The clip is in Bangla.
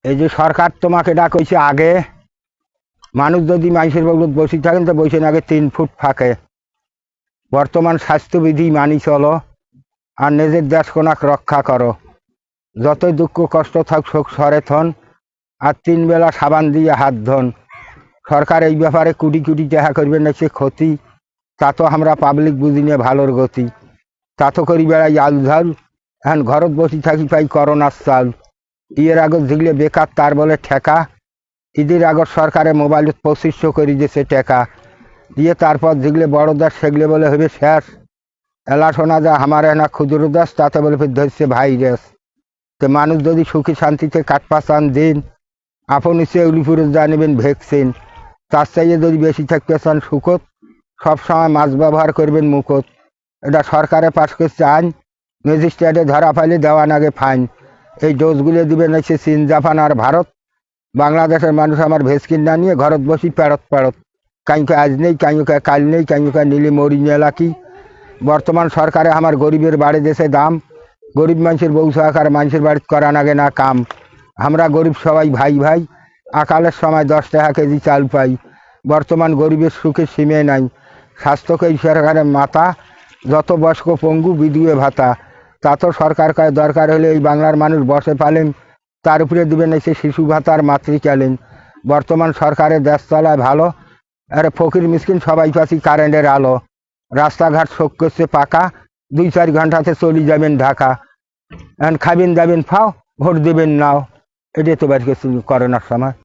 এই যে সরকার তোমাকে ডাকছে আগে মানুষ যদি মানুষের বগলত বসে থাকেন তো বসে আগে 3 ফুট ফাঁকে বর্তমান স্বাস্থ্যবিধি মানি চলো আর নিজের দেশ কোনাক রক্ষা করো। যতই দুঃখ কষ্ট থাক শোক সরে থন আর 3 বেলা সাবান দিয়ে হাত ধন। সরকার এই ব্যাপারে কোটি কোটি টাকা করবে না সে ক্ষতি, তা তো আমরা পাবলিক বুঝি নিয়ে ভালোর গতি। তা তো করি বেড়াই আলঝাল, এখন ঘরত বসে থাকি পাই করোনার চাল। ইয়ের আগত যেগুলো বেকার তার বলে ঠেকা, ঈদের আগত সরকারে মোবাইলত 2500 করে দিয়েছে টাকা দিয়ে, তারপর যেগুলো বড় দাস সেগুলো বলে হবে শেষ। এলা শোনা যায় আমার না ক্ষুদ্র দাস, তাতে বলে ফের ধরছে ভাইরাস। তো মানুষ যদি সুখী শান্তিতে কাটপা চান দিন, আপন ইচ্ছে উলিপুরে যা নেবেন ভ্যাকসিন। তার চাইয়ে যদি বেশি থাকতে চান সুখত, সবসময় মাছ ব্যবহার করবেন মুখত। এটা সরকারে পাশ করছে আইন, ম্যাজিস্ট্রেটে ধরা পাইলে দেওয়ান আগে ফাইন। এই ডোজগুলো দিবেন হচ্ছে চীন, জাপান আর ভারত। বাংলাদেশের মানুষ আমার ভ্যাকসিন না নিয়ে ঘরত বসি প্যারত প্যারত, কাইকে আজ নেই কাইকে কাল নেই, কাইকে নিলে মরি নেলাকি। বর্তমান সরকারে আমার গরিবের বাড়ি দেশে দাম, গরিব মানুষের বউ সহকার মানুষের বাড়িতে করা নাগে না কাম। আমরা গরিব সবাই ভাই ভাই, আকালের সময় 10 টাকা কেজি চাল পাই। বর্তমান গরিবের সুখের সীমে নাই, স্বাস্থ্যকে এই সরকারের মাথা, যত বয়স্ক পঙ্গু বিধুয়ে ভাতা। তা তো সরকার কয় দরকার হলে এই বাংলার মানুষ বসে পালেন, তার উপরে দেবেন এসে শিশু ভাতার মাতৃকালীন। বর্তমান সরকারের দেশ চলায় ভালো, আরে ফকির মিসকিন সবাই পাচ্ছি কারেন্টের আলো। রাস্তাঘাট শোক করছে পাকা, 2-4 ঘন্টাতে চলে যাবেন ঢাকা। এখন খাবেন দাবেন ফাও, ভোট দেবেন নাও। এটাই তো বাড়ি করছে করোনার সময়।